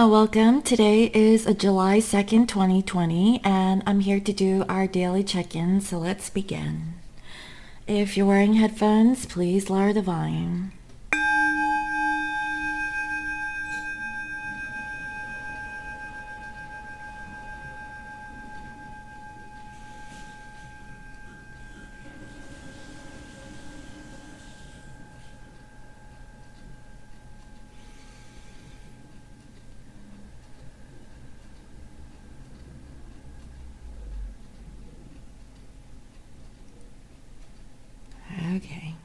Welcome. Today is July 2nd, 2020, and I'm here to do our daily check-in, so let's begin. If you're wearing headphones, please lower the volume. Okay.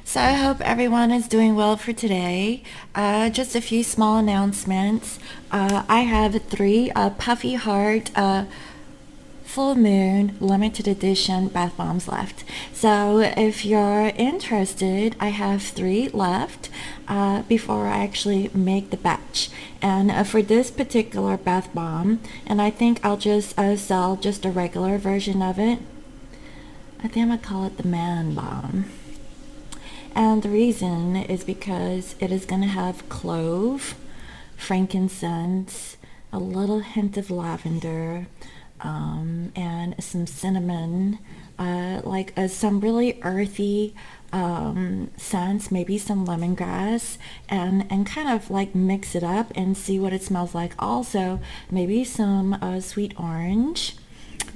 So I hope everyone is doing well for today. Just a few small announcements. I have three Puffy Heart Full Moon limited edition bath bombs left. So if you're interested, I have three left before I actually make the batch. And for this particular bath bomb, and I think I'll just sell just a regular version of it. I think I'm gonna call it the man bomb. And the reason is because it is gonna have clove, frankincense, a little hint of lavender, and some cinnamon, some really earthy scents, maybe some lemongrass, and kind of like mix it up and see what it smells like. Also, maybe some sweet orange.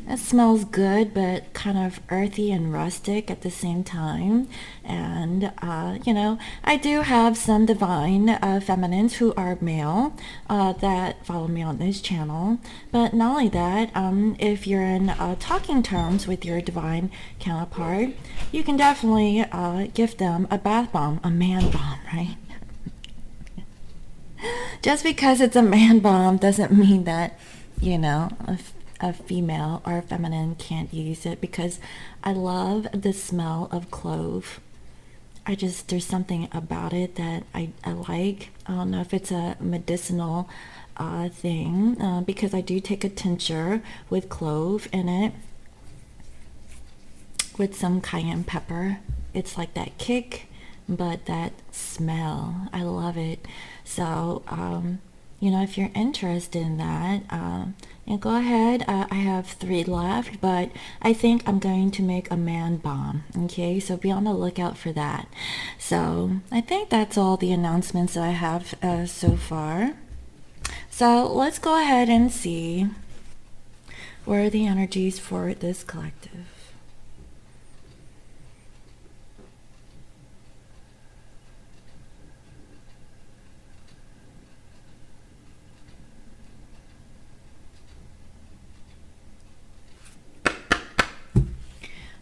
It smells good, but kind of earthy and rustic at the same time. And, I do have some divine feminines who are male that follow me on this channel. But not only that, if you're in talking terms with your divine counterpart, you can definitely gift them a bath bomb, a man bomb, right? Just because it's a man bomb doesn't mean that, a female or a feminine can't use it, because I love the smell of clove. There's something about it that I like. I don't know if it's a medicinal thing, because I do take a tincture with clove in it with some cayenne pepper. It's like that kick, but that smell, I love it. So if you're interested in that, go ahead. I have three left, but I think I'm going to make a man bomb. Okay, so be on the lookout for that. So I think that's all the announcements that I have so far. So let's go ahead and see where are the energies for this collective.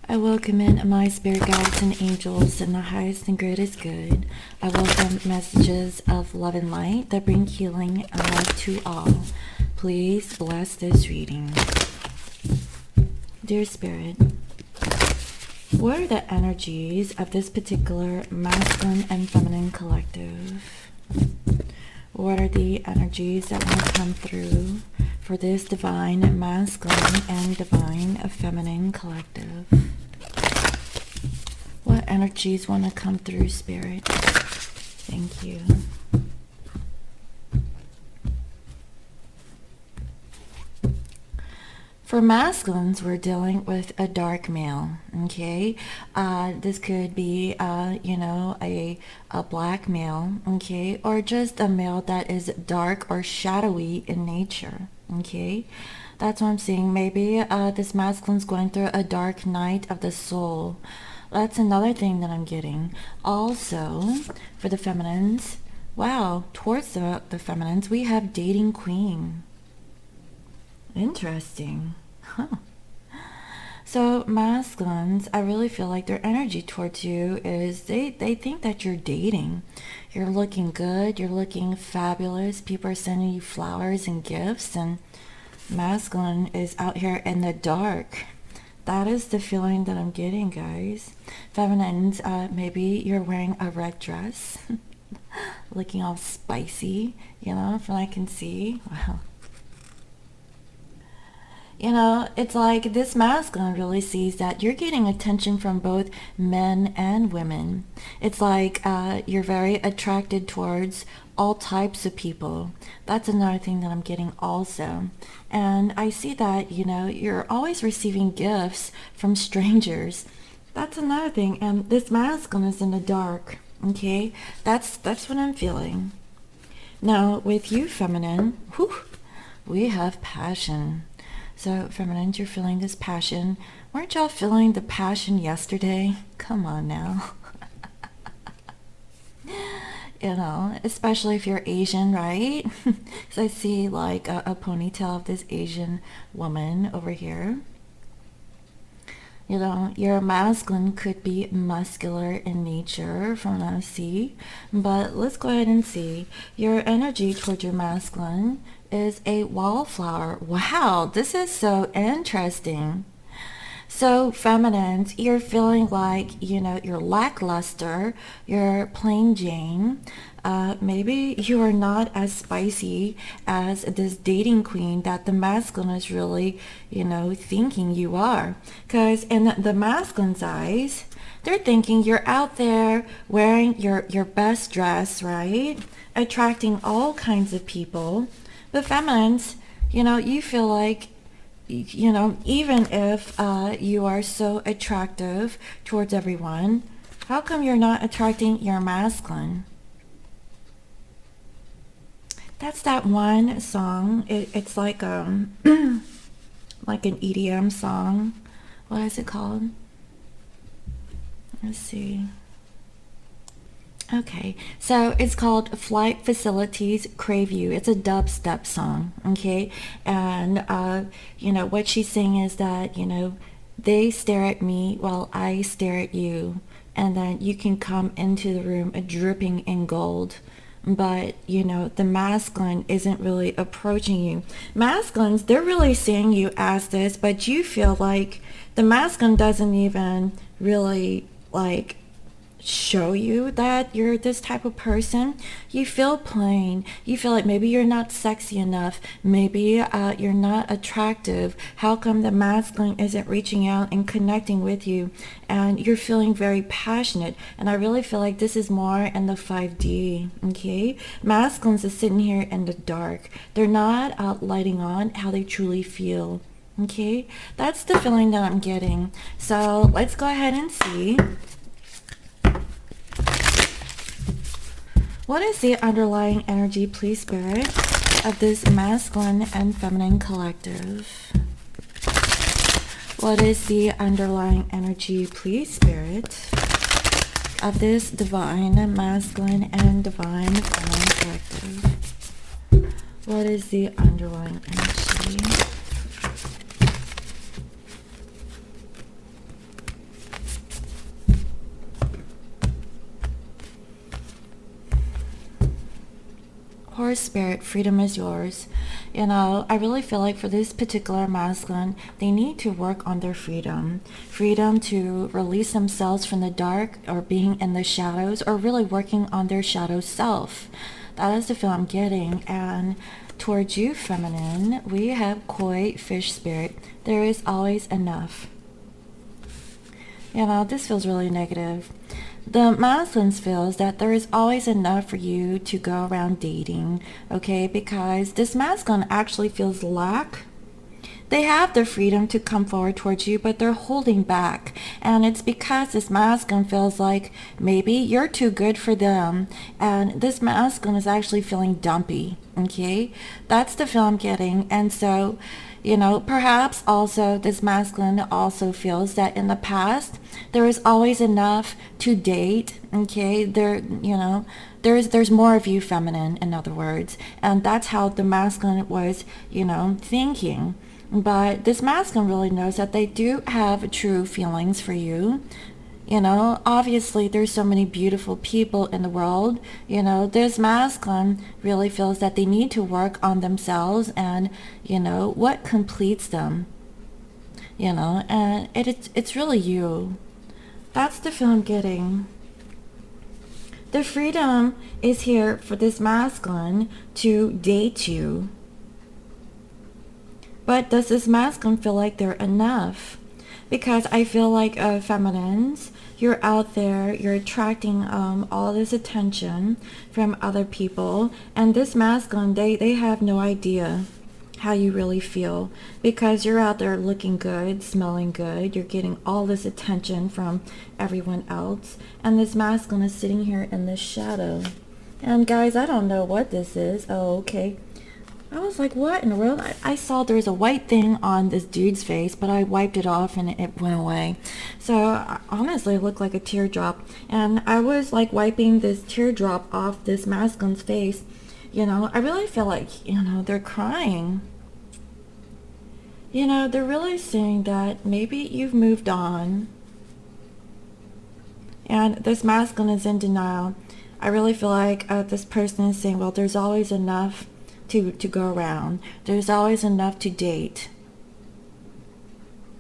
I welcome in my spirit guides and angels and the highest and greatest good. I welcome messages of love and light that bring healing to all. Please bless this reading. Dear Spirit, what are the energies of this particular masculine and feminine collective? What are the energies that want to come through for this divine masculine and divine feminine collective? What energies want to come through, Spirit? Thank you. For masculines, we're dealing with a dark male, okay? This could be, a black male, okay? Or just a male that is dark or shadowy in nature, okay? That's what I'm seeing. Maybe this masculine's going through a dark night of the soul. That's another thing that I'm getting. Also, for the feminines, wow, towards the feminines, we have dating queen. Interesting. Huh. So masculines, I really feel like their energy towards you is they think that you're dating. You're looking good. You're looking fabulous. People are sending you flowers and gifts. And masculine is out here in the dark. That is the feeling that I'm getting, guys. Feminines, maybe you're wearing a red dress. Looking all spicy, from what I can see. Wow. You know, it's like this masculine really sees that you're getting attention from both men and women. It's like you're very attracted towards all types of people. That's another thing that I'm getting also. And I see that, you know, you're always receiving gifts from strangers. That's another thing. And this masculine is in the dark. Okay? That's what I'm feeling. Now, with you, feminine, whew, we have passion. So, feminines, you're feeling this passion. Weren't y'all feeling the passion yesterday? Come on now. You know, especially if you're Asian, right? So I see like a ponytail of this Asian woman over here. You know, your masculine could be muscular in nature from what I see, but let's go ahead and see. Your energy towards your masculine is a wallflower. Wow, this is so interesting. So, feminines, you're feeling like, you know, you're lackluster, you're plain Jane. Maybe you are not as spicy as this dating queen that the masculine is really, you know, thinking you are. Because in the masculine's eyes, they're thinking you're out there wearing your best dress, right? Attracting all kinds of people. But feminines, you know, you feel like, you know, even if you are so attractive towards everyone, how come you're not attracting your masculine? That's that one song. It's like like an EDM song. What is it called? Let's see. Okay, so it's called Flight Facilities Crave You. It's a dubstep song, okay? And, you know, what she's saying is that, you know, they stare at me while I stare at you. And then you can come into the room dripping in gold. But, you know, the masculine isn't really approaching you. Masculines, they're really seeing you as this, but you feel like the masculine doesn't even really, like, show you that you're this type of person. You feel plain. You feel like maybe you're not sexy enough. Maybe you're not attractive. How come the masculine isn't reaching out and connecting with you? And you're feeling very passionate. And I really feel like this is more in the 5D, okay? Masculines are sitting here in the dark. They're not lighting on how they truly feel. Okay, that's the feeling that I'm getting. So let's go ahead and see. What is the underlying energy, please, Spirit, of this masculine and feminine collective? What is the underlying energy, please, Spirit, of this divine masculine and divine feminine collective? What is the underlying energy? Horse Spirit, freedom is yours. You know, I really feel like for this particular masculine, they need to work on their freedom. Freedom to release themselves from the dark or being in the shadows or really working on their shadow self. That is the feel I'm getting. And towards you, feminine, we have Koi, fish spirit. There is always enough. You know, this feels really negative. The masculine feels that there is always enough for you to go around dating, okay? Because this masculine actually feels lack. They have the freedom to come forward towards you, but they're holding back. And it's because this masculine feels like maybe you're too good for them. And this masculine is actually feeling dumpy, okay? That's the feel I'm getting. And so, you know, perhaps also this masculine also feels that in the past, there is always enough to date, okay? There, you know, there's more of you, feminine, in other words. And that's how the masculine was, you know, thinking. But this masculine really knows that they do have true feelings for you. You know, obviously there's so many beautiful people in the world. You know, this masculine really feels that they need to work on themselves and, you know, what completes them. You know, and it's really you. That's the feel I'm getting. The freedom is here for this masculine to date you. But does this masculine feel like they're enough? Because I feel like feminines, you're out there, you're attracting all this attention from other people, and this masculine, they have no idea how you really feel, because you're out there looking good, smelling good, you're getting all this attention from everyone else, and this masculine is sitting here in this shadow. And guys, I don't know what this is. Oh, okay. I was like, what in the world? I saw there's a white thing on this dude's face, but I wiped it off and it went away. So honestly, it looked like a teardrop. And I was like wiping this teardrop off this masculine's face. You know, I really feel like, you know, they're crying. You know, they're really saying that maybe you've moved on. And this masculine is in denial. I really feel like this person is saying, well, there's always enough to go around. There's always enough to date.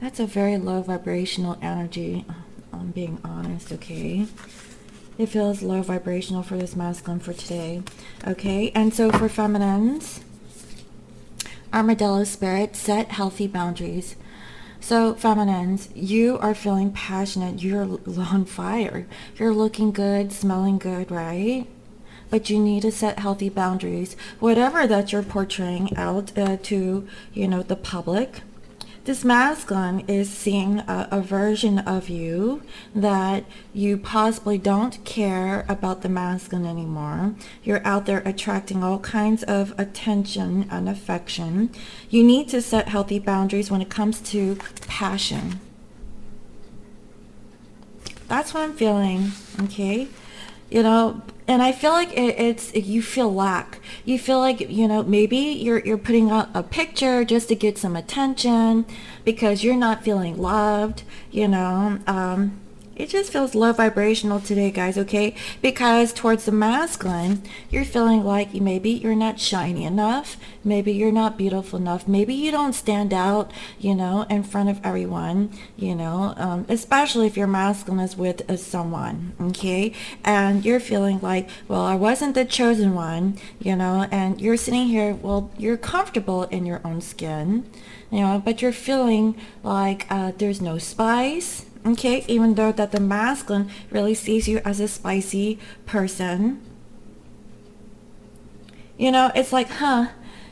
That's a very low vibrational energy. I'm being honest, okay? It feels low vibrational for this masculine for today. Okay, and so for feminines, Armadillo Spirit, set healthy boundaries. So feminines, you are feeling passionate. You're on fire. You're looking good, smelling good, right? But you need to set healthy boundaries. Whatever that you're portraying out to, you know, the public. This masculine is seeing a version of you that you possibly don't care about the masculine anymore. You're out there attracting all kinds of attention and affection. You need to set healthy boundaries when it comes to passion. That's what I'm feeling, okay? You know, and I feel like it's you feel lack. You feel like, you know, maybe you're putting out a picture just to get some attention because you're not feeling loved, you know. It just feels low vibrational today, guys, okay? Because towards the masculine, you're feeling like maybe you're not shiny enough. Maybe you're not beautiful enough. Maybe you don't stand out, you know, in front of everyone, you know, especially if your masculine is with someone, okay? And you're feeling like, well, I wasn't the chosen one, you know, and you're sitting here, well, you're comfortable in your own skin, you know, but you're feeling like there's no spice. Okay, even though that the masculine really sees you as a spicy person. You know, it's like,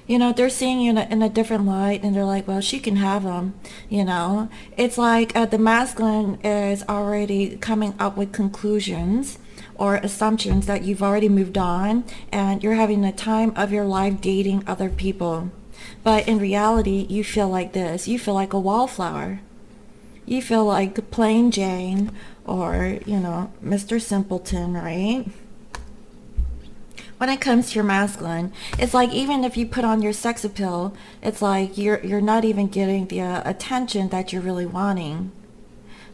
you know, they're seeing you in a different light, and they're like, well, she can have them, you know. It's like the masculine is already coming up with conclusions or assumptions that you've already moved on, and you're having the time of your life dating other people. But in reality, you feel like this. You feel like a wallflower. You feel like plain Jane or, you know, Mr. Simpleton, right? When it comes to your masculine, it's like even if you put on your sex appeal, it's like you're not even getting the attention that you're really wanting.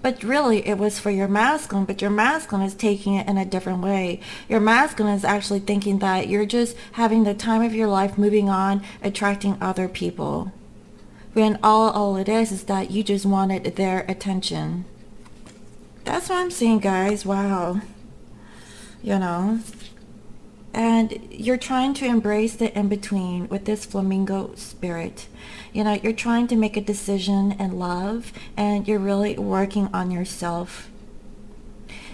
But really, it was for your masculine, but your masculine is taking it in a different way. Your masculine is actually thinking that you're just having the time of your life, moving on, attracting other people. When all it is that you just wanted their attention. That's what I'm seeing, guys. Wow. You know. And you're trying to embrace the in-between with this flamingo spirit. You know, you're trying to make a decision in love, and you're really working on yourself.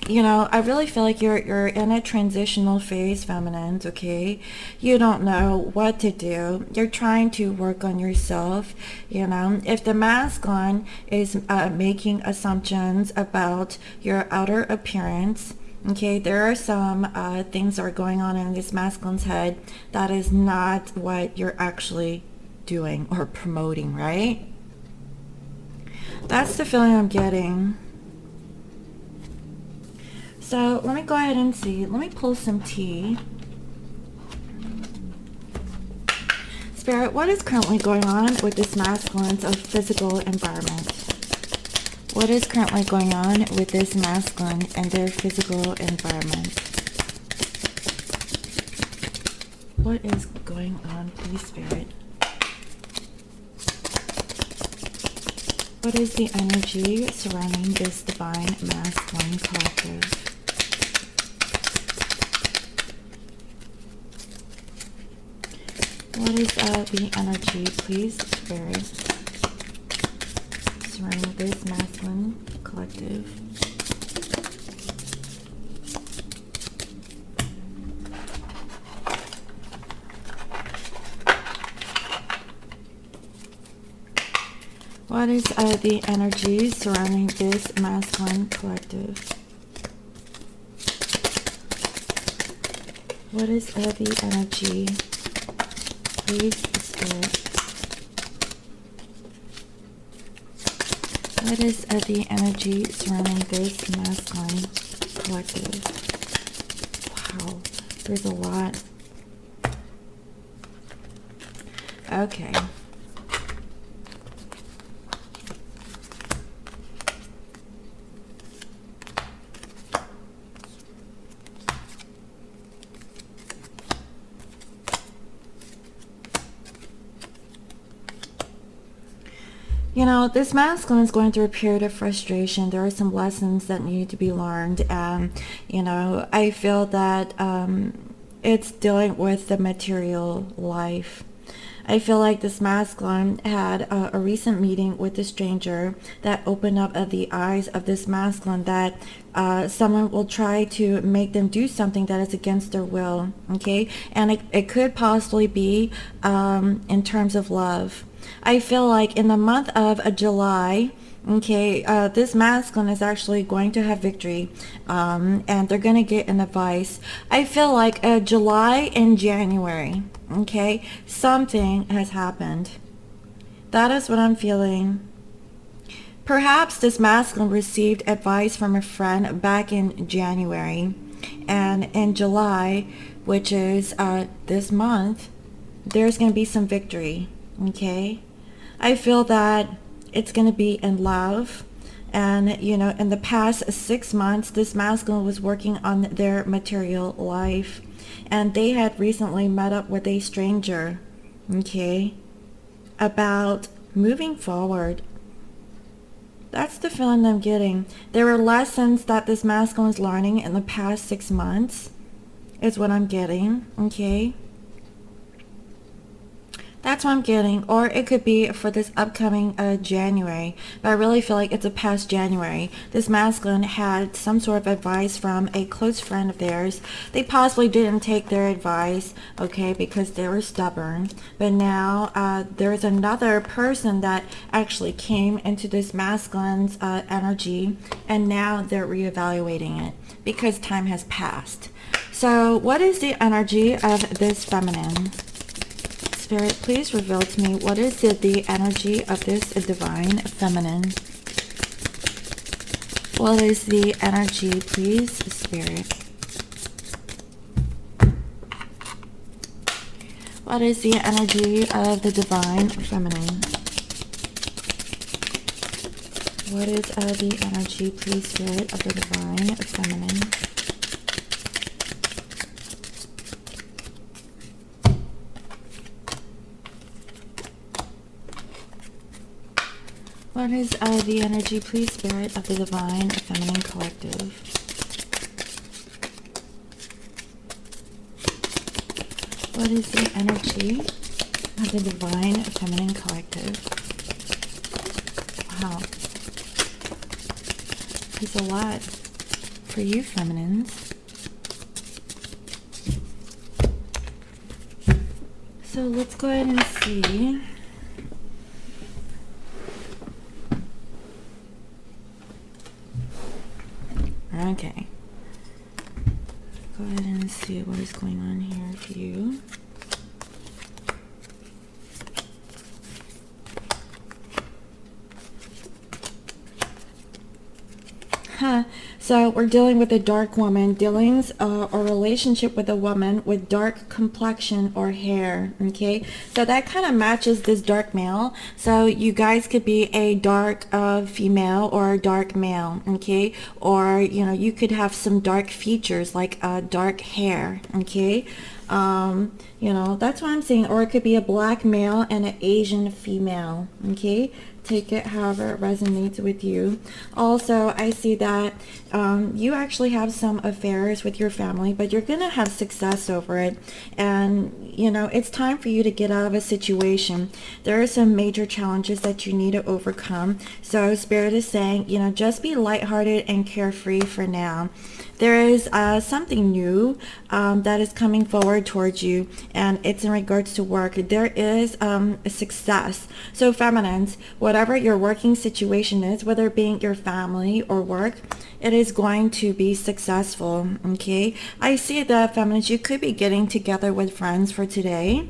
You know, I really feel like you're in a transitional phase, feminines, okay? You don't know what to do. You're trying to work on yourself, you know? If the masculine is making assumptions about your outer appearance, okay, there are some things that are going on in this masculine's head that is not what you're actually doing or promoting, right? That's the feeling I'm getting. So let me go ahead and see. Let me pull some tea. Spirit, what is currently going on with this masculine's physical environment? What is currently going on with this masculine and their physical environment? What is going on, please, Spirit? What is the energy surrounding this divine masculine collective? What is the energy, please, Spirit, surrounding this masculine collective? What is the energy surrounding this masculine collective? What is the energy, please, Spirit? What is the energy surrounding this masculine collective? Wow, there's a lot. Okay. You know, this masculine is going through a period of frustration. There are some lessons that need to be learned. And, you know, I feel that it's dealing with the material life. I feel like this masculine had a recent meeting with a stranger that opened up the eyes of this masculine that someone will try to make them do something that is against their will, okay? And it could possibly be in terms of love. I feel like in the month of July, okay, this masculine is actually going to have victory, and they're going to get an advice. I feel like July and January, okay, something has happened. That is what I'm feeling. Perhaps this masculine received advice from a friend back in January, and in July, which is this month, there's going to be some victory. Okay, I feel that it's going to be in love. And, you know, in the past 6 months, this masculine was working on their material life. And they had recently met up with a stranger, okay, about moving forward. That's the feeling I'm getting. There are lessons that this masculine is learning in the past 6 months, is what I'm getting, okay? That's what I'm getting. Or it could be for this upcoming January. But I really feel like it's a past January. This masculine had some sort of advice from a close friend of theirs. They possibly didn't take their advice, okay, because they were stubborn. But now there's another person that actually came into this masculine's energy. And now they're reevaluating it because time has passed. So what is the energy of this feminine? Spirit, please reveal to me what is the energy of this divine feminine. What is the energy, please, Spirit? What is the energy of the divine feminine? What is the energy, please, Spirit, of the divine feminine? What is the energy, please, Spirit, of the divine feminine collective? What is the energy of the divine feminine collective? Wow. There's a lot for you, feminines. So let's go ahead and see. Okay. Go ahead and see what is going on here for you. So we're dealing with a dark woman, dealings a relationship with a woman with dark complexion or hair, okay? So that kind of matches this dark male. So you guys could be a dark female or a dark male, okay? Or, you know, you could have some dark features like dark hair, okay? You know, that's what I'm saying. Or it could be a black male and an Asian female. Okay, take it however it resonates with you. Also, I see that you actually have some affairs with your family, but you're gonna have success over it. And you know, it's time for you to get out of a situation. There are some major challenges that you need to overcome. So Spirit is saying, you know, just be lighthearted and carefree for now. There is something new that is coming forward towards you, and it's in regards to work. There is a success. So feminines, whatever your working situation is, whether it being your family or work, it is going to be successful. Okay, I see that feminines, you could be getting together with friends for today,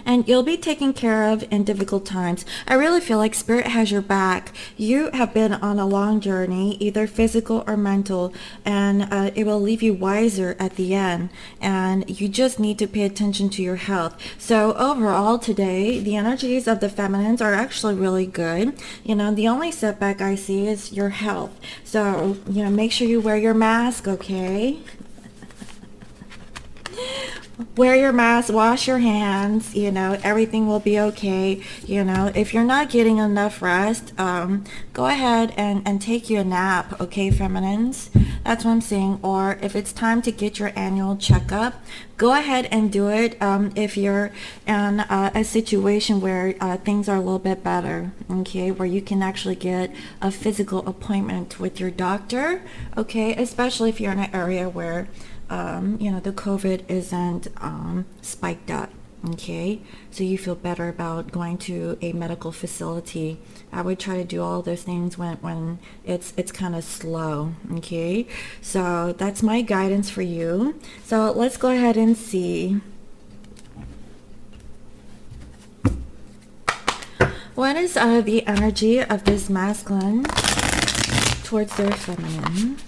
and you'll be taken care of in difficult times. I really feel like Spirit has your back. You have been on a long journey, either physical or mental, and it will leave you wiser at the end. And you just need to pay attention to your health. So overall today, the energies of the feminines are actually really good. You know, the only setback I see is your health. So, you know, make sure you wear your mask, okay? Wear your mask, wash your hands, you know, everything will be okay. You know, if you're not getting enough rest, go ahead and take you a nap, okay, feminines? That's what I'm saying. Or if it's time to get your annual checkup, go ahead and do it if you're in a situation where things are a little bit better, okay, where you can actually get a physical appointment with your doctor, okay, especially if you're in an area where you know, the COVID isn't spiked up, okay? So you feel better about going to a medical facility. I would try to do all those things when it's kind of slow, okay? So that's my guidance for you. So let's go ahead and see. What is the energy of this masculine towards their feminine?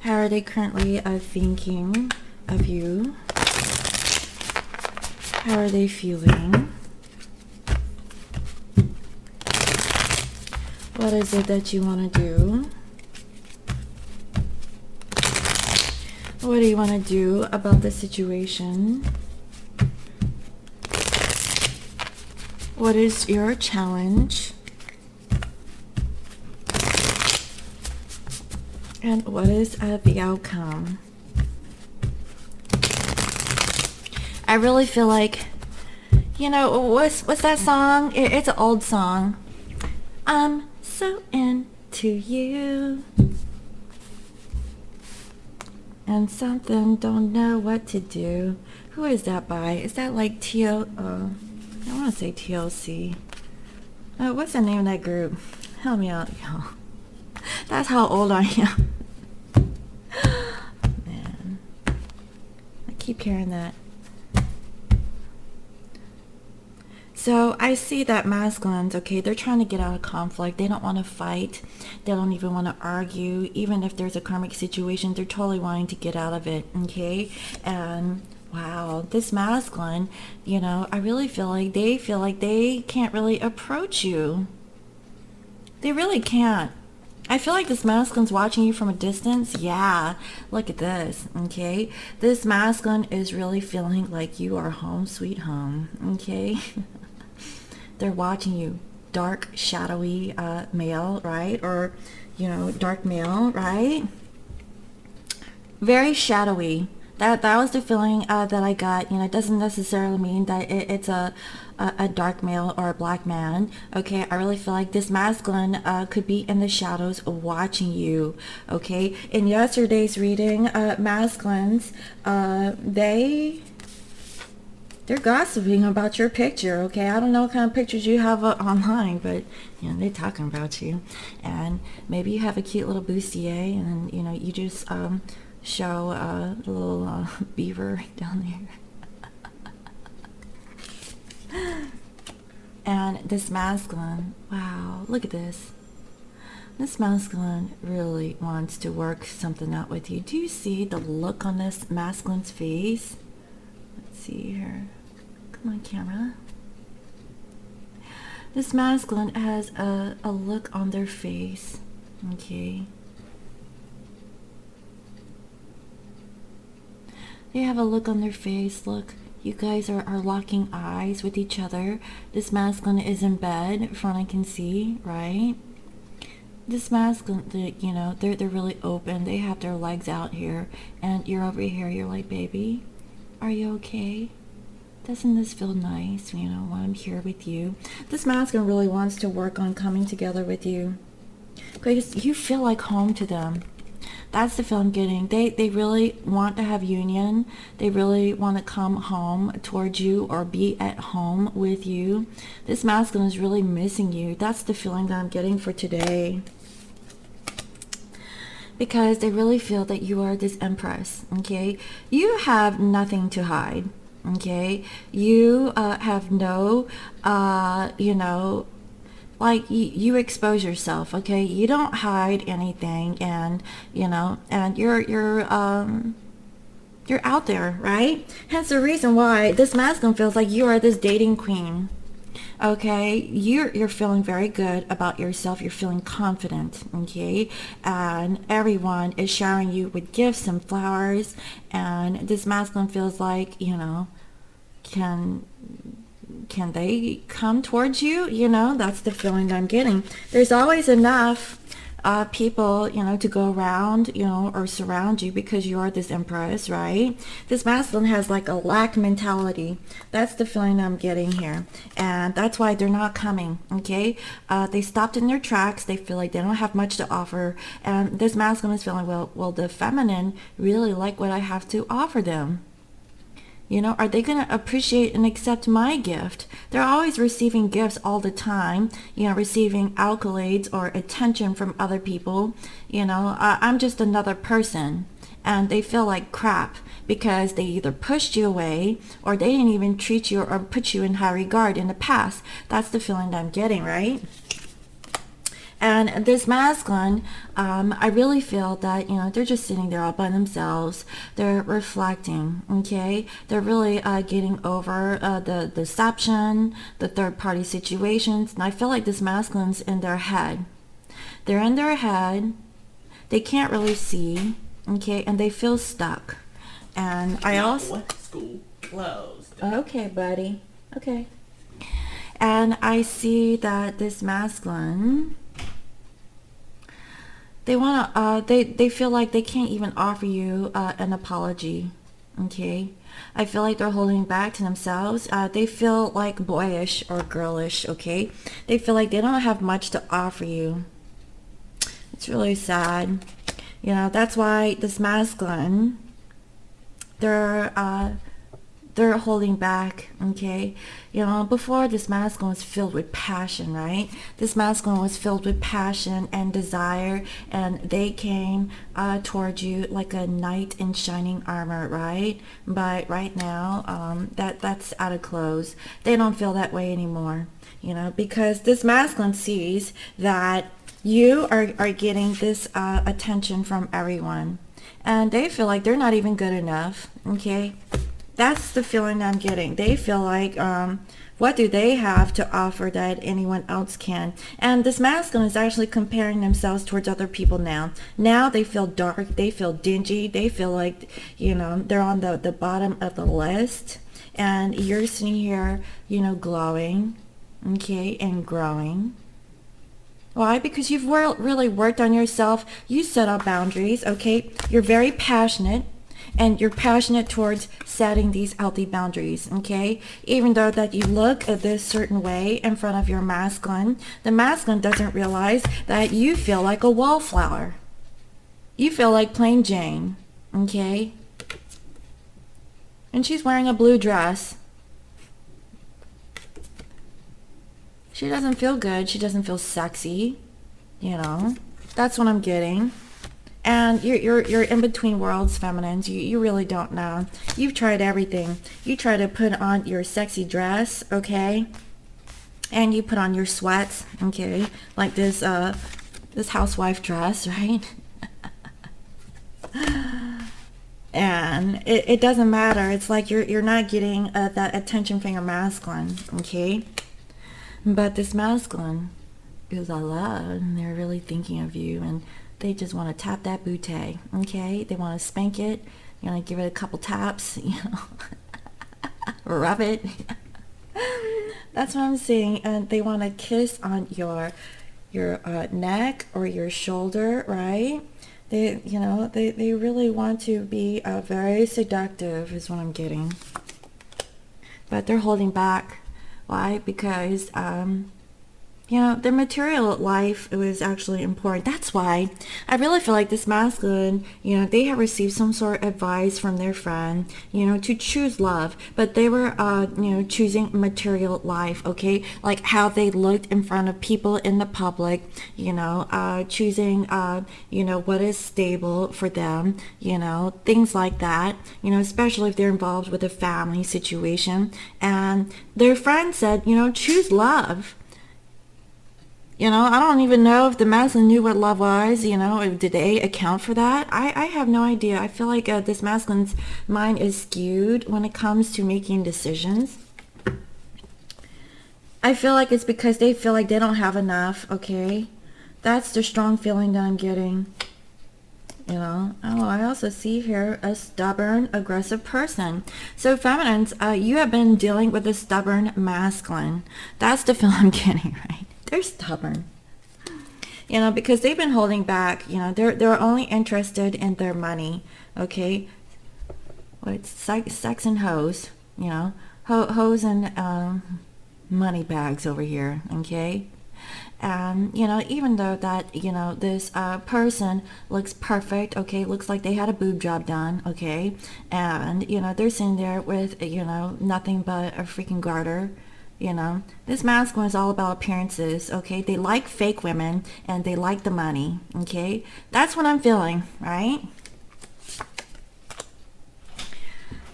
How are they currently thinking of you? How are they feeling? What is it that you want to do? What do you want to do about the situation? What is your challenge? And what is the outcome? I really feel like, you know, what's that song? It's an old song. I'm so into you. And something don't know what to do. Who is that by? Is that like I want to say TLC. What's the name of that group? Help me out, y'all. That's how old I am. Man, I keep hearing that. So I see that masculines, okay, they're trying to get out of conflict. They don't want to fight. They don't even want to argue. Even if there's a karmic situation, they're totally wanting to get out of it, okay? And wow, this masculine, you know, I really feel like they can't really approach you. They really can't. I feel like this masculine's watching you from a distance. Yeah, look at this, okay? This masculine is really feeling like you are home sweet home, okay? They're watching you. Dark, shadowy male, right? Or, you know, dark male, right? Very shadowy. That was the feeling that I got. You know, it doesn't necessarily mean that it's a dark male or a black man. Okay, I really feel like this masculine could be in the shadows watching you. Okay, in yesterday's reading, masculines, they're gossiping about your picture. Okay, I don't know what kind of pictures you have online, but you know, they're talking about you. And maybe you have a cute little bustier, and you know, you just show a little beaver down there. And this masculine, wow, look at this. This masculine really wants to work something out with you. Do you see the look on this masculine's face? Let's see here. Come on, camera. This masculine has a look on their face. Okay. They have a look on their face. Look, you guys are locking eyes with each other. This masculine is in bed, from what I can see, right? This masculine, you know, they're really open. They have their legs out here, and you're over here. You're like, baby, are you okay? Doesn't this feel nice, you know, when I'm here with you? This masculine really wants to work on coming together with you, because you feel like home to them. That's the feel I'm getting. They really want to have union. They really want to come home towards you or be at home with you. This masculine is really missing you. That's the feeling that I'm getting for today. Because they really feel that you are this empress, okay? You have nothing to hide, okay? You have no, you know, like you expose yourself, okay? You don't hide anything, and you know, and you're out there, right? Hence the reason why this masculine feels like you are this dating queen. Okay, you're feeling very good about yourself. You're feeling confident, okay? And everyone is showering you with gifts and flowers, and this masculine feels like, you know, can they come towards you? You know, that's the feeling that I'm getting. There's always enough people, you know, to go around, you know, or surround you, because you are this empress, right? This masculine has like a lack mentality. That's the feeling I'm getting here, and that's why they're not coming, okay? They stopped in their tracks. They feel like they don't have much to offer, and this masculine is feeling, well, the feminine really like what I have to offer them. You know, are they going to appreciate and accept my gift? They're always receiving gifts all the time, you know, receiving accolades or attention from other people. You know, I'm just another person. And they feel like crap because they either pushed you away or they didn't even treat you or put you in high regard in the past. That's the feeling that I'm getting, right? And this masculine, I really feel that, you know, they're just sitting there all by themselves. They're reflecting, okay? They're really getting over the deception, the third-party situations. And I feel like this masculine's in their head. They're in their head. They can't really see, okay? And they feel stuck. And I also... School closed. Okay, buddy. Okay. And I see that this masculine... They want to, they feel like they can't even offer you an apology, okay? I feel like they're holding back to themselves. They feel like boyish or girlish, okay? They feel like they don't have much to offer you. It's really sad. You know, that's why this masculine, they're holding back, okay? You know, before this masculine was filled with passion, right? This masculine was filled with passion and desire, and they came towards you like a knight in shining armor, right? But right now, that's out of clothes. They don't feel that way anymore, you know, because this masculine sees that you are getting this attention from everyone, and they feel like they're not even good enough, okay? That's the feeling I'm getting. They feel like, what do they have to offer that anyone else can? And this masculine is actually comparing themselves towards other people now. Now they feel dark. They feel dingy. They feel like, you know, they're on the bottom of the list. And you're sitting here, you know, glowing, okay, and growing. Why? Because you've really worked on yourself. You set up boundaries, okay? You're very passionate. And you're passionate towards setting these healthy boundaries, okay? Even though that you look at this certain way in front of your masculine, the masculine doesn't realize that you feel like a wallflower. You feel like plain Jane, okay? And she's wearing a blue dress. She doesn't feel good. She doesn't feel sexy, you know? That's what I'm getting. And you're in between worlds, feminines. You really don't know. You've tried everything. You try to put on your sexy dress, okay? And you put on your sweats, okay? Like this housewife dress, right? And it doesn't matter. It's like you're not getting that attention from your masculine, okay? But this masculine is alive, and they're really thinking of you, and they just want to tap that booty, okay? They want to spank it. You know, give it a couple taps, you know, rub it. That's what I'm saying. And they want to kiss on your neck or your shoulder, right? They, you know, they really want to be very seductive is what I'm getting. But they're holding back. Why? Because you know, their material life was actually important. That's why I really feel like this masculine, you know, they have received some sort of advice from their friend, you know, to choose love, but they were, you know, choosing material life, okay? Like how they looked in front of people in the public, you know, choosing, you know, what is stable for them, you know, things like that, you know, especially if they're involved with a family situation. And their friend said, you know, choose love. You know, I don't even know if the masculine knew what love was, you know, did they account for that? I have no idea. I feel like this masculine's mind is skewed when it comes to making decisions. I feel like it's because they feel like they don't have enough, okay? That's the strong feeling that I'm getting. You know, oh, I also see here a stubborn, aggressive person. So feminines, you have been dealing with a stubborn masculine. That's the feeling I'm getting, right? They're stubborn, you know, because they've been holding back. You know, they're only interested in their money. Okay, well, it's sex and hoes. You know, hoes and money bags over here. Okay, and you know, even though that, you know, this person looks perfect. Okay, looks like they had a boob job done. Okay, and you know, they're sitting there with, you know, nothing but a freaking garter. You know, this masculine is all about appearances, okay? They like fake women and they like the money, okay? That's what I'm feeling, right?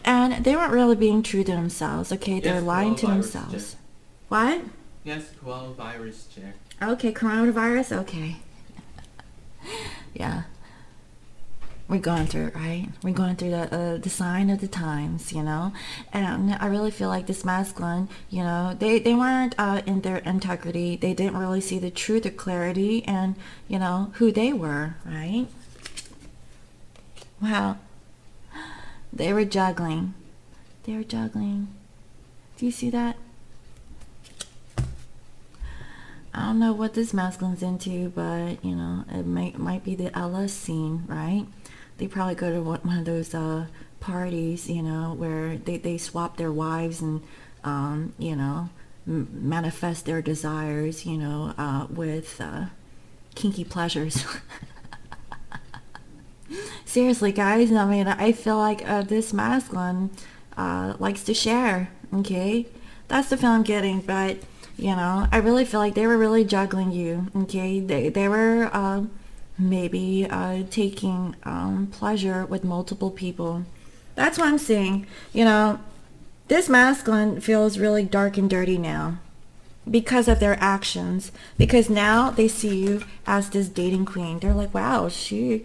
And they weren't really being true to themselves, okay? They're lying to themselves. Check. What? Yes, coronavirus check. Okay, coronavirus? Okay. Yeah. We're going through it, right? We're going through the sign of the times, you know? And I really feel like this masculine, you know, they weren't in their integrity. They didn't really see the truth or clarity and, you know, who they were, right? Wow. They were juggling. They were juggling. Do you see that? I don't know what this masculine's into, but, you know, it might be the LS scene, right? They probably go to one of those parties, you know, where they swap their wives and, you know, manifest their desires, you know, with kinky pleasures. Seriously, guys, I mean, I feel like this masculine likes to share, okay? That's the feel I'm getting, but, you know, I really feel like they were really juggling you, okay? They were maybe taking pleasure with multiple people. That's what I'm saying. You know, this masculine feels really dark and dirty now because of their actions, because now they see you as this dating queen. They're like, wow, he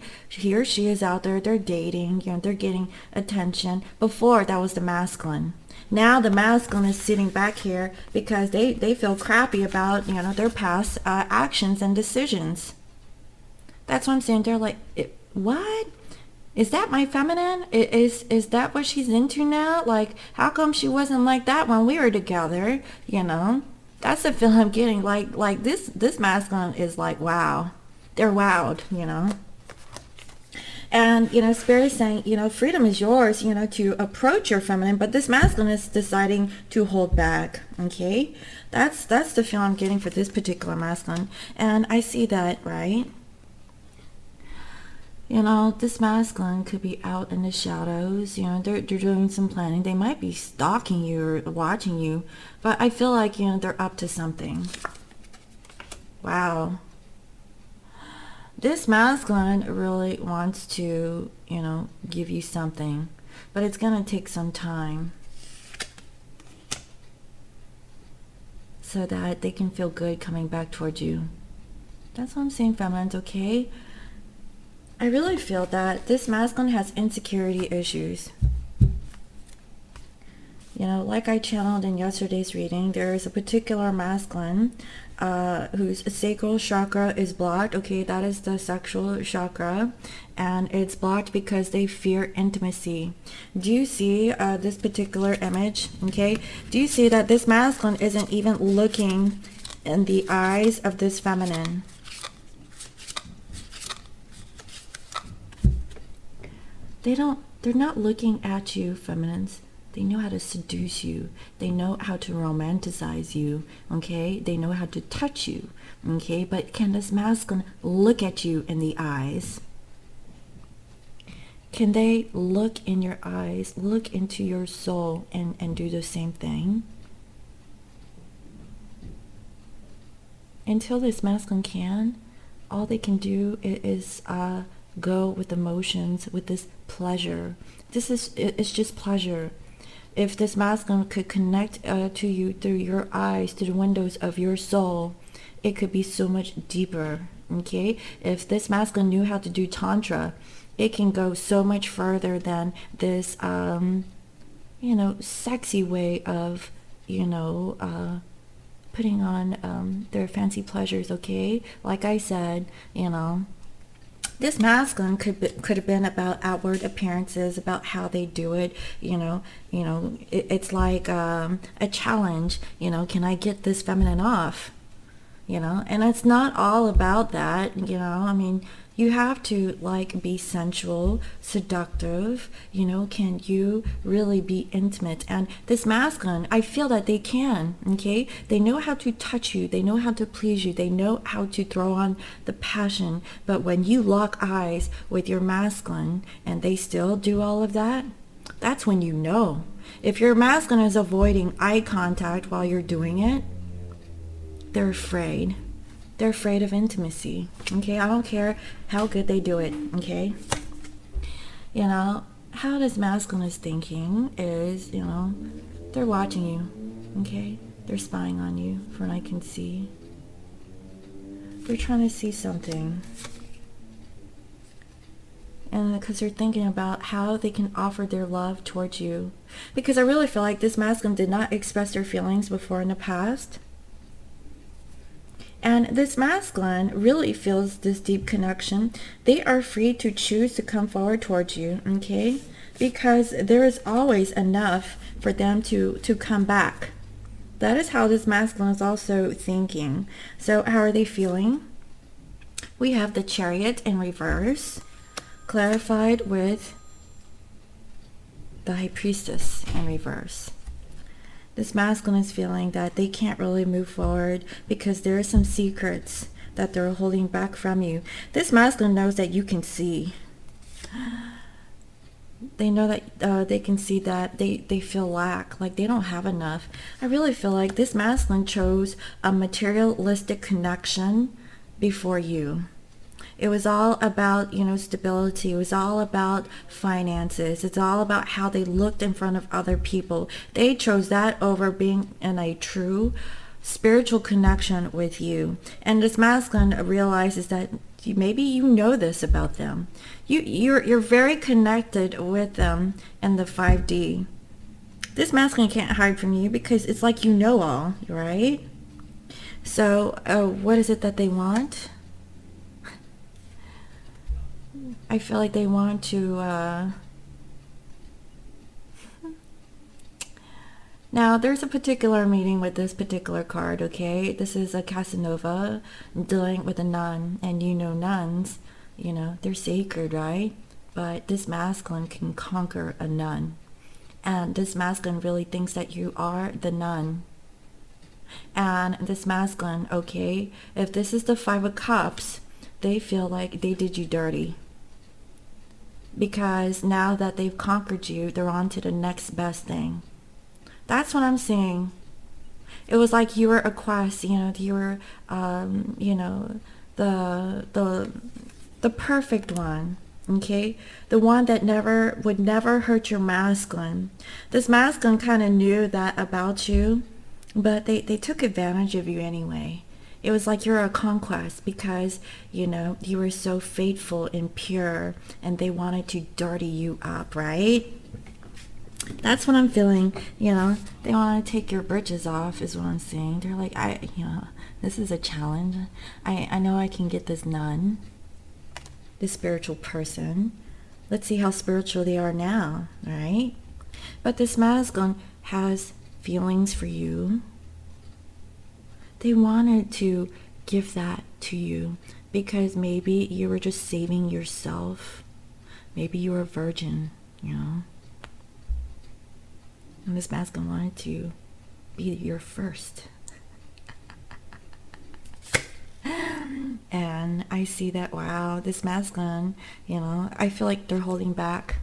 or she is out there, they're dating, you know, they're getting attention. Before, that was the masculine. Now the masculine is sitting back here because they feel crappy about, you know, their past actions and decisions. That's what I'm saying. They're like, what? Is that my feminine? Is that what she's into now? Like, how come she wasn't like that when we were together? You know, that's the feel I'm getting. Like this masculine is like, wow, they're wowed. You know, and you know, Spirit is saying, you know, freedom is yours. You know, to approach your feminine, but this masculine is deciding to hold back. Okay, that's the feel I'm getting for this particular masculine, and I see that, right? You know, this masculine could be out in the shadows. You know, they're doing some planning. They might be stalking you or watching you. But I feel like, you know, they're up to something. Wow. This masculine really wants to, you know, give you something. But it's going to take some time. So that they can feel good coming back towards you. That's what I'm saying, feminines, okay? I really feel that this masculine has insecurity issues. You know, like I channeled in yesterday's reading, there is a particular masculine whose sacral chakra is blocked. Okay, that is the sexual chakra, and it's blocked because they fear intimacy. Do you see this particular image? Okay, do you see that this masculine isn't even looking in the eyes of this feminine? They're not looking at you, feminines. They know how to seduce you. They know how to romanticize you, okay? They know how to touch you, okay? But can this masculine look at you in the eyes? Can they look in your eyes, look into your soul, and do the same thing? Until this masculine can, all they can do is go with emotions, with this pleasure. It's just pleasure. If this masculine could connect to you through your eyes, to the windows of your soul, it could be so much deeper, okay? If this masculine knew how to do tantra, it can go so much further than this, sexy way of, putting on their fancy pleasures, okay? Like I said, this masculine could have been about outward appearances, about how they do it. It's like a challenge. Can I get this feminine off? And it's not all about that. I mean, you have to be sensual, seductive. Can you really be intimate? And this masculine, I feel that they can. Okay, they know how to touch you. They know how to please you. They know how to throw on the passion. But when you lock eyes with your masculine and they still do all of that, that's when you know. If your masculine is avoiding eye contact while you're doing it, they're afraid. They're afraid of intimacy. Okay, I don't care how good they do it. Okay, how this masculine is thinking is, they're watching you. Okay, they're spying on you, from what I can see. They're trying to see something, and because they're thinking about how they can offer their love towards you. Because I really feel like this masculine did not express their feelings before in the past. And this masculine really feels this deep connection. They are free to choose to come forward towards you, okay? Because there is always enough for them to come back. That is how this masculine is also thinking. So how are they feeling? We have the Chariot in reverse, clarified with the High Priestess in reverse. This masculine is feeling that they can't really move forward because there are some secrets that they're holding back from you. This masculine knows that you can see. They know that they can see that they feel lack, like they don't have enough. I really feel like this masculine chose a materialistic connection before you. It was all about, stability. It was all about finances. It's all about how they looked in front of other people. They chose that over being in a true spiritual connection with you. And this masculine realizes that maybe you know this about them. You're very connected with them in the 5D. This masculine can't hide from you because it's like you know all, right? So what is it that they want? I feel like they want to now there's a particular meaning with this particular card, okay? This is a Casanova dealing with a nun, and nuns, they're sacred, right? But this masculine can conquer a nun, and this masculine really thinks that you are the nun. And this masculine, okay, if this is the 5 of Cups, they feel like they did you dirty. Because now that they've conquered you, they're on to the next best thing. That's what I'm seeing. It was like you were a quest, you were, the perfect one, okay? The one that would never hurt your masculine. This masculine kind of knew that about you, but they took advantage of you anyway. It was like you're a conquest because, you were so faithful and pure, and they wanted to dirty you up, right? That's what I'm feeling. They want to take your britches off is what I'm saying. They're like, this is a challenge. I know I can get this nun, this spiritual person. Let's see how spiritual they are now, right? But this masculine has feelings for you. They wanted to give that to you because maybe you were just saving yourself. Maybe you were a virgin, And this masculine wanted to be your first. And I see that, wow, this masculine, I feel like they're holding back.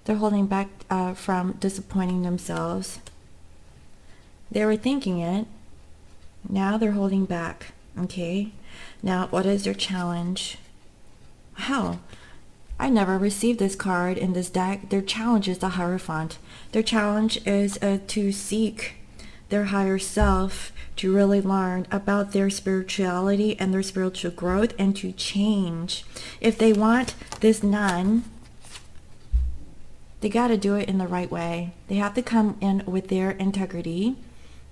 They're holding back from disappointing themselves. They were thinking it. Now they're holding back, okay? Now, what is their challenge? Wow, I never received this card in this deck. Their challenge is the Hierophant. Their challenge is to seek their higher self, to really learn about their spirituality and their spiritual growth, and to change. If they want this nun, they got to do it in the right way. They have to come in with their integrity,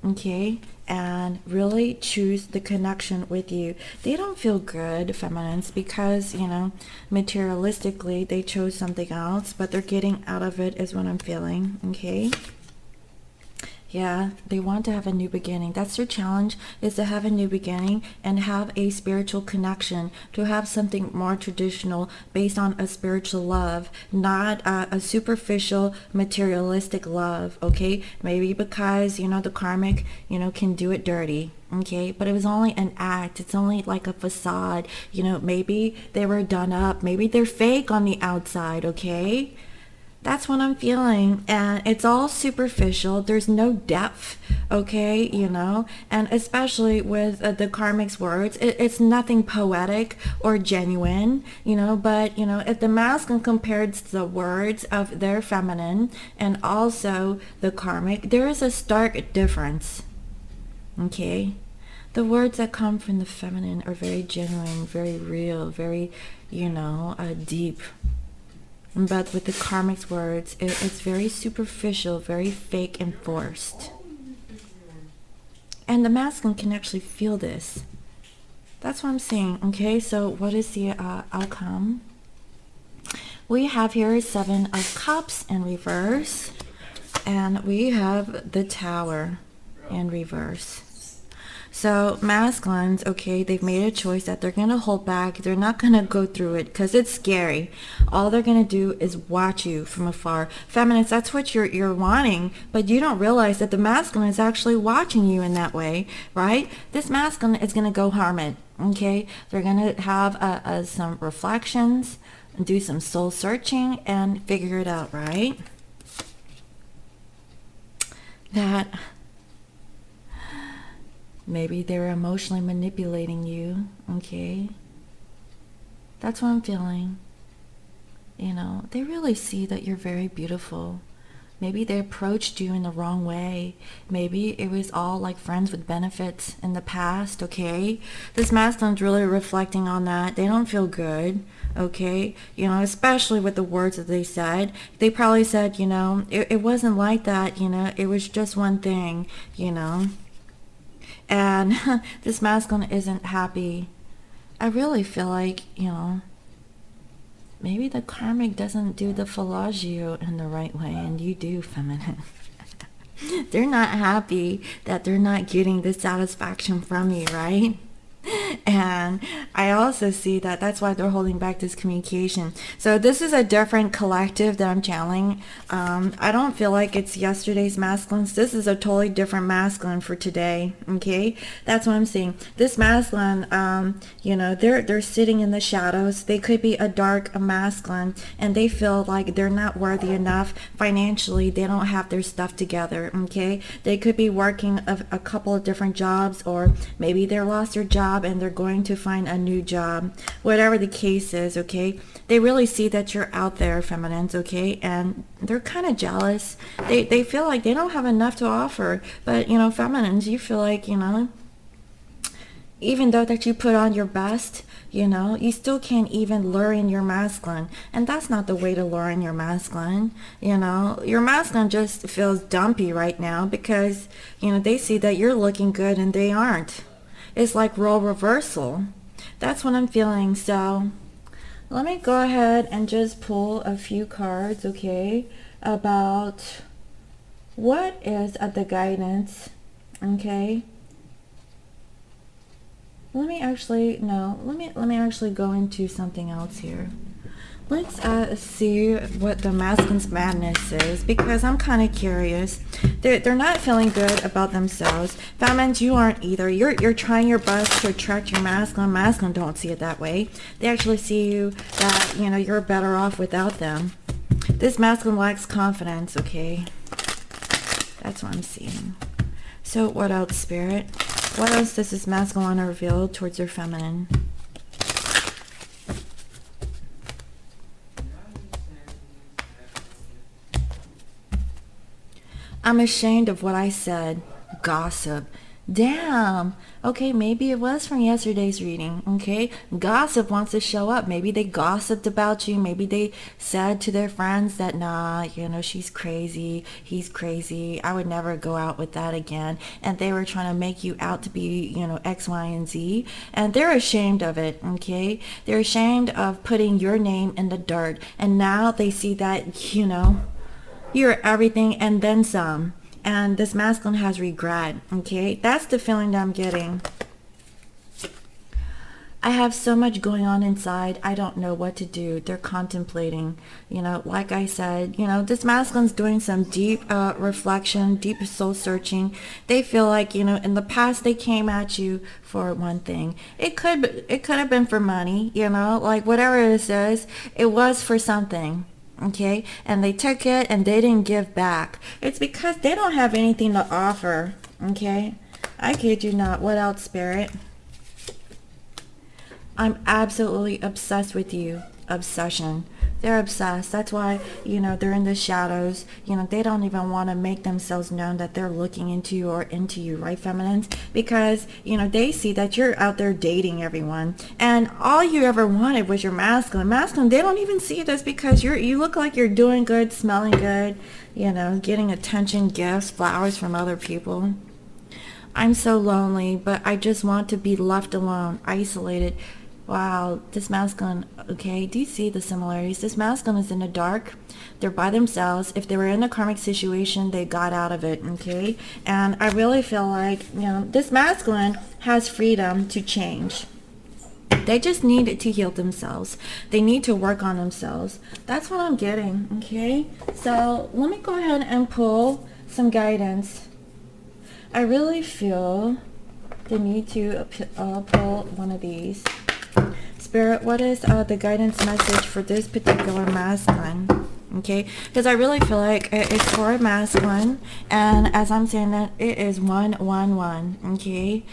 okay, and really choose the connection with you. They don't feel good, feminines, because, materialistically they chose something else, but they're getting out of it is what I'm feeling, okay? Yeah, they want to have a new beginning. That's their challenge, is to have a new beginning and have a spiritual connection, to have something more traditional based on a spiritual love, not a superficial materialistic love, okay? Maybe because, the karmic, can do it dirty, okay? But it was only an act. It's only like a facade. Maybe they were done up. Maybe they're fake on the outside, okay? That's what I'm feeling, and it's all superficial. There's no depth, okay, and especially with the karmic's words, it's nothing poetic or genuine, but, if the masculine compares the words of their feminine and also the karmic, there is a stark difference, okay? The words that come from the feminine are very genuine, very real, very, deep. But with the karmic's words, it's very superficial, very fake and forced. And the masculine can actually feel this. That's what I'm saying, okay? So what is the outcome? We have here 7 of Cups in reverse. And we have the Tower in reverse. So masculines, okay, they've made a choice that they're going to hold back. They're not going to go through it because it's scary. All they're going to do is watch you from afar. Feminines, that's what you're wanting, but you don't realize that the masculine is actually watching you in that way, right? This masculine is going to go hermit, okay? They're going to have some reflections, do some soul searching, and figure it out, right? That maybe they're emotionally manipulating you, okay? That's what I'm feeling. They really see that you're very beautiful. Maybe they approached you in the wrong way. Maybe it was all like friends with benefits in the past, okay? This masculine's really reflecting on that. They don't feel good, okay? Especially with the words that they said. They probably said, it wasn't like that, it was just one thing, And this masculine isn't happy. I really feel like, maybe the karmic doesn't do the fellatio in the right way, and you do, feminine. They're not happy that they're not getting the satisfaction from you, right? And I also see that that's why they're holding back this communication. So this is a different collective that I'm channeling. I don't feel like it's yesterday's masculines. This is a totally different masculine for today. Okay, that's what I'm saying. This masculine, they're sitting in the shadows. They could be a dark masculine, and they feel like they're not worthy enough financially. They don't have their stuff together. Okay, they could be working a couple of different jobs, or maybe they lost their job and they're going to find a new job. Whatever the case is, okay, they really see that you're out there, feminines, okay, and they're kind of jealous. They feel like they don't have enough to offer, but feminines, you feel like Even though that you put on your best, you still can't even lure in your masculine. And that's not the way to lure in your masculine. Your masculine just feels dumpy right now because, they see that you're looking good and they aren't. It's like role reversal. That's what I'm feeling. So let me go ahead and just pull a few cards, okay, about what is the guidance, okay? Let me actually go into something else here. Let's see what the masculine's madness is, because I'm kind of curious. They're not feeling good about themselves. Feminines, you aren't either. You're trying your best to attract your masculine. Masculine don't see it that way. They actually see you that, you're better off without them. This masculine lacks confidence, okay? That's what I'm seeing. So what else, Spirit? What else does this masculine want to reveal towards your feminine? I'm ashamed of what I said. Gossip. Damn. Okay, maybe it was from yesterday's reading. Okay, gossip wants to show up. Maybe they gossiped about you. Maybe they said to their friends that, nah, she's crazy. He's crazy. I would never go out with that again. And they were trying to make you out to be, X, Y, and Z. And they're ashamed of it. Okay, they're ashamed of putting your name in the dirt. And now they see that, you're everything and then some. And this masculine has regret, okay? That's the feeling that I'm getting. I have so much going on inside. I don't know what to do. They're contemplating. Like I said, this masculine's doing some deep reflection, deep soul searching. They feel like, in the past they came at you for one thing. It could have been for money, like whatever it is, it was for something. Okay, and they took it and they didn't give back. It's because they don't have anything to offer. Okay, I kid you not. What else, Spirit? I'm absolutely obsessed with you. Obsession. They're obsessed. That's why, they're in the shadows. They don't even want to make themselves known that they're looking into you or into you, right, feminines? Because, they see that you're out there dating everyone. And all you ever wanted was your masculine. Masculine, they don't even see this because you look like you're doing good, smelling good, getting attention, gifts, flowers from other people. I'm so lonely, but I just want to be left alone, isolated. Wow, this masculine, okay, do you see the similarities? This masculine is in the dark. They're by themselves. If they were in a karmic situation, they got out of it, okay? And I really feel like, this masculine has freedom to change. They just need to heal themselves. They need to work on themselves. That's what I'm getting, okay? So let me go ahead and pull some guidance. I really feel the need to pull one of these. Spirit, what is the guidance message for this particular masculine? Okay, because I really feel like it's for a masculine, and as I'm saying that, it is 111. Okay,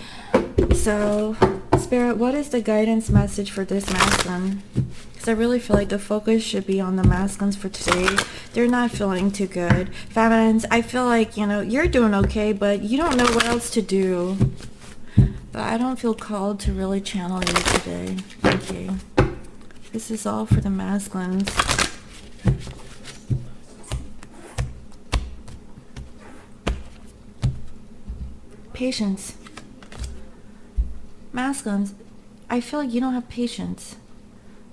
so Spirit, what is the guidance message for this masculine? Because I really feel like the focus should be on the masculines for today. They're not feeling too good. Feminines, I feel like, you're doing okay, but you don't know what else to do. But I don't feel called to really channel you today. Okay. This is all for the masculines. Patience. Masculines, I feel like you don't have patience.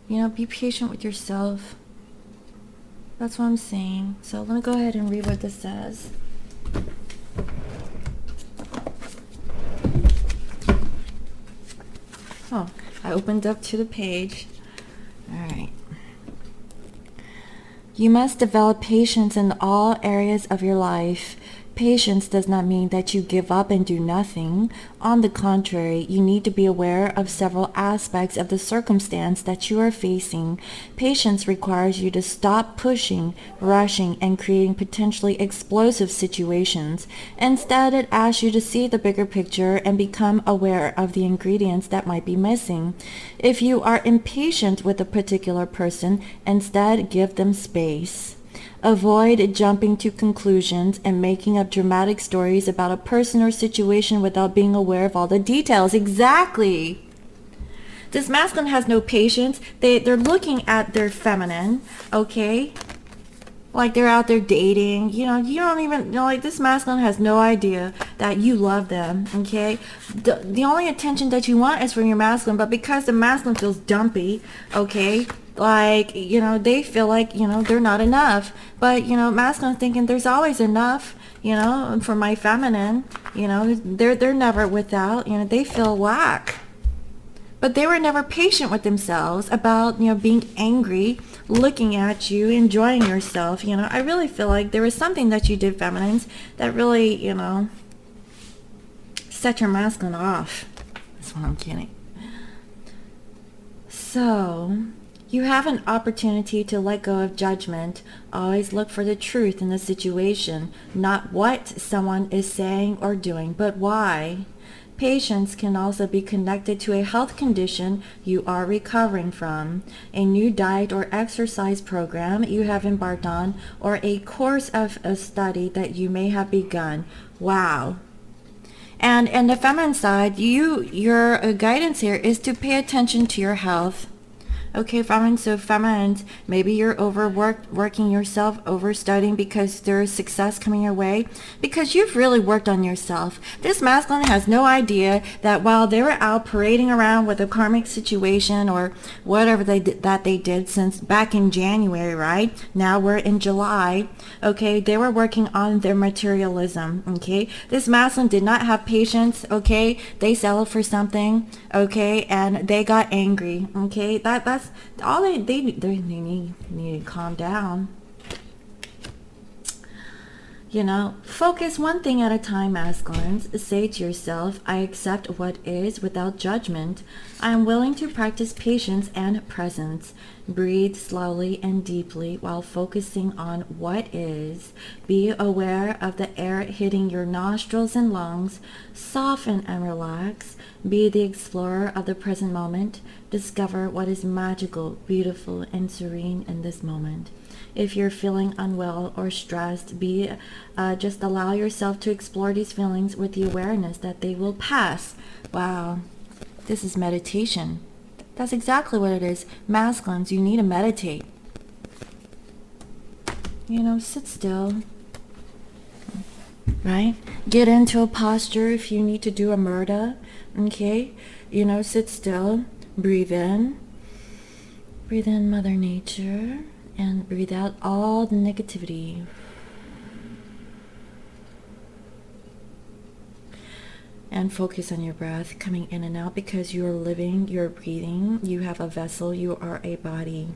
Be patient with yourself. That's what I'm saying. So let me go ahead and read what this says. Oh, I opened up to the page. All right. You must develop patience in all areas of your life. Patience does not mean that you give up and do nothing. On the contrary, you need to be aware of several aspects of the circumstance that you are facing. Patience requires you to stop pushing, rushing, and creating potentially explosive situations. Instead, it asks you to see the bigger picture and become aware of the ingredients that might be missing. If you are impatient with a particular person, instead give them space. Avoid jumping to conclusions and making up dramatic stories about a person or situation without being aware of all the details. Exactly. This masculine has no patience. They're looking at their feminine, okay? Like they're out there dating. You don't even, like this masculine has no idea that you love them, okay? The only attention that you want is from your masculine, but because the masculine feels dumpy, okay? Like, they feel like, they're not enough. But, masculine thinking there's always enough, for my feminine, they're never without, they feel lack. But they were never patient with themselves about, being angry, looking at you, enjoying yourself. I really feel like there was something that you did, feminines, that really, set your masculine off. That's what I'm kidding. So, you have an opportunity to let go of judgment. Always look for the truth in the situation, not what someone is saying or doing, but why. Patience can also be connected to a health condition you are recovering from, a new diet or exercise program you have embarked on, or a course of a study that you may have begun. Wow. And the feminine side, your guidance here is to pay attention to your health. Okay, feminines, so feminines, maybe you're working yourself, overstudying because there's success coming your way, because you've really worked on yourself. This masculine has no idea that while they were out parading around with a karmic situation or whatever they did since back in January, right? Now we're in July, okay? They were working on their materialism, okay? This masculine did not have patience, okay? They settled for something, okay? And they got angry, okay? That's all they need to calm down. Focus one thing at a time, masculines. Say to yourself, I accept what is without judgment. I am willing to practice patience and presence. Breathe slowly and deeply while focusing on what is. Be aware of the air hitting your nostrils and lungs. Soften and relax. Be the explorer of the present moment. Discover what is magical, beautiful, and serene in this moment. If you're feeling unwell or stressed, just allow yourself to explore these feelings with the awareness that they will pass. Wow, this is meditation. That's exactly what it is. Masculines, you need to meditate. Sit still. Right? Get into a posture if you need to do a murder. Okay? Sit still. Breathe in. Breathe in Mother Nature. And breathe out all the negativity. And focus on your breath coming in and out, because you are living, you're breathing, you have a vessel, you are a body.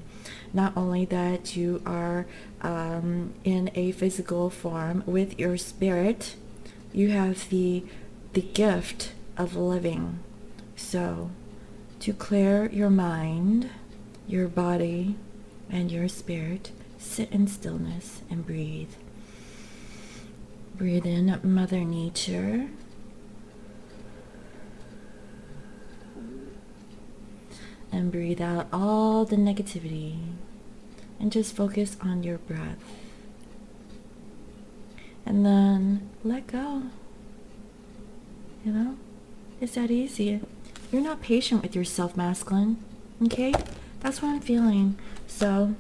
Not only that, you are in a physical form with your spirit, you have the gift of living. So, to clear your mind, your body, and your spirit, sit in stillness and breathe. Breathe in Mother Nature. And breathe out all the negativity. And just focus on your breath. And then let go. It's that easy. You're not patient with yourself, masculine. Okay? That's what I'm feeling. So,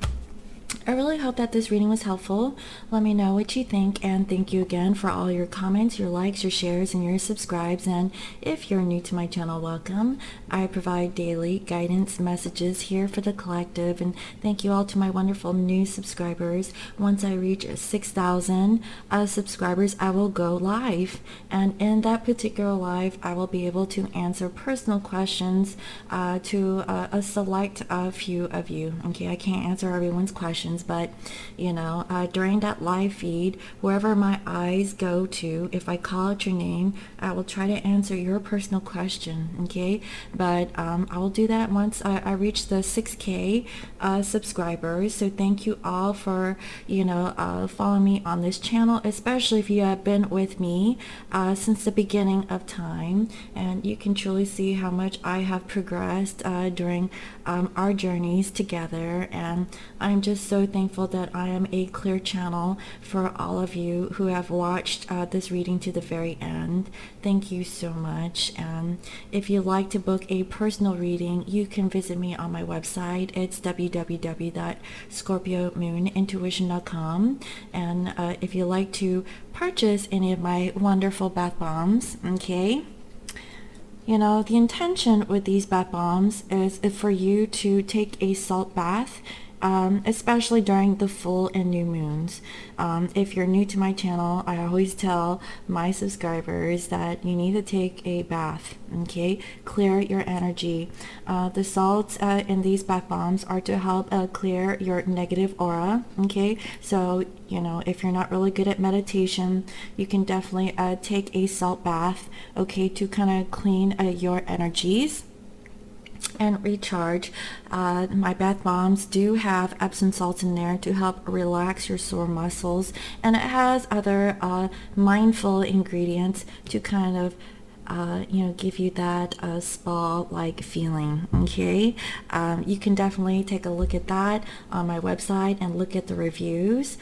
I really hope that this reading was helpful. Let me know what you think, and thank you again for all your comments, your likes, your shares, and your subscribes. And if you're new to my channel, welcome. I provide daily guidance messages here for the collective, and thank you all to my wonderful new subscribers. Once I reach 6,000 subscribers, I will go live, and in that particular live, I will be able to answer personal questions to a select few of you. Okay, I can't answer everyone's questions, but during that live feed, wherever my eyes go to, if I call out your name, I will try to answer your personal question. Okay, but I will do that once I reach the 6K subscribers. So thank you all for following me on this channel, especially if you have been with me since the beginning of time, and you can truly see how much I have progressed during our journeys together. And I'm just so so thankful that I am a clear channel for all of you who have watched this reading to the very end. Thank you so much. And if you'd like to book a personal reading, you can visit me on my website. It's www.scorpiomoonintuition.com. And if you'd like to purchase any of my wonderful bath bombs, okay, you know, the intention with these bath bombs is for you to take a salt bath, especially during the full and new moons. If you're new to my channel, I always tell my subscribers that you need to take a bath, okay? Clear your energy. The salts in these bath bombs are to help clear your negative aura, okay? So, you know, if you're not really good at meditation, you can definitely take a salt bath, okay, to kind of clean your energies and recharge. My bath bombs do have Epsom salts in there to help relax your sore muscles, and it has other mindful ingredients to kind of you know, give you that spa-like feeling, okay? You can definitely take a look at that on my website and look at the reviews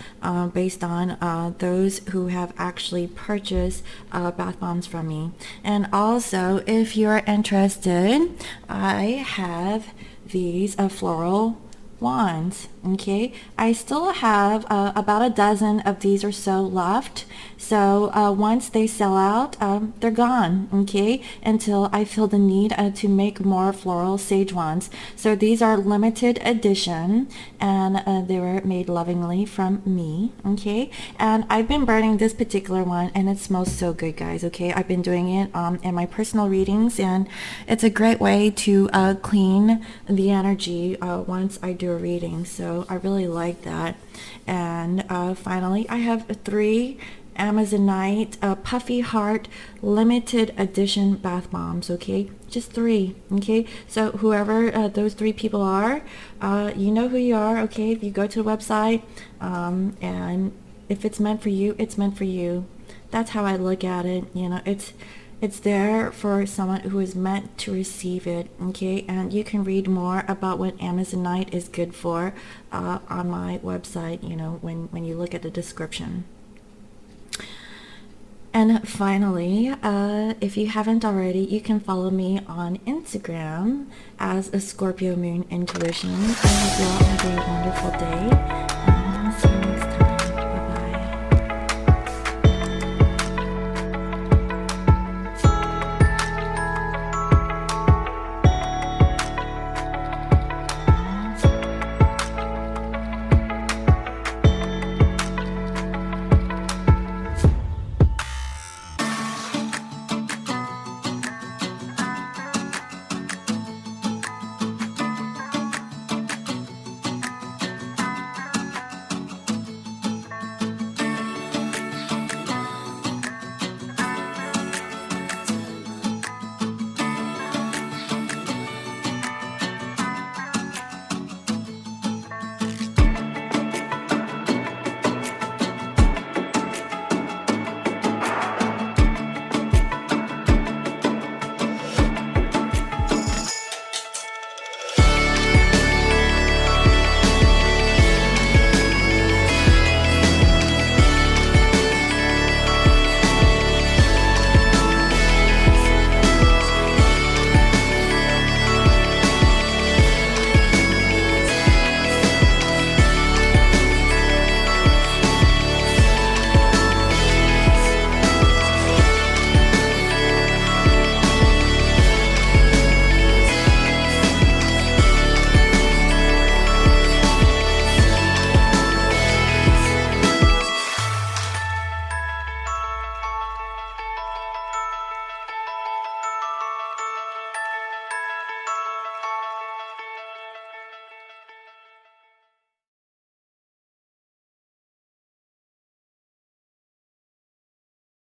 based on those who have actually purchased bath bombs from me. And also, if you're interested, I have these floral wands, okay? I still have about a dozen of these or so left, so once they sell out, they're gone, okay, until I feel the need to make more floral sage wands. So these are limited edition, and they were made lovingly from me, okay? And I've been burning this particular one, and it smells so good, guys, okay? I've been doing it in my personal readings, and it's a great way to clean the energy once I do a reading. So I really like that. And finally, I have 3 Amazonite Puffy Heart limited edition bath bombs, okay? Just 3, okay? So whoever those 3 people are, you know who you are, okay? If you go to the website, and if it's meant for you, it's meant for you. That's how I look at it. You know, it's there for someone who is meant to receive it, okay? And you can read more about what Amazonite is good for on my website, you know, when you look at the description. And finally, if you haven't already, you can follow me on Instagram as a Scorpio Moon Intuition. I hope you all have a wonderful day,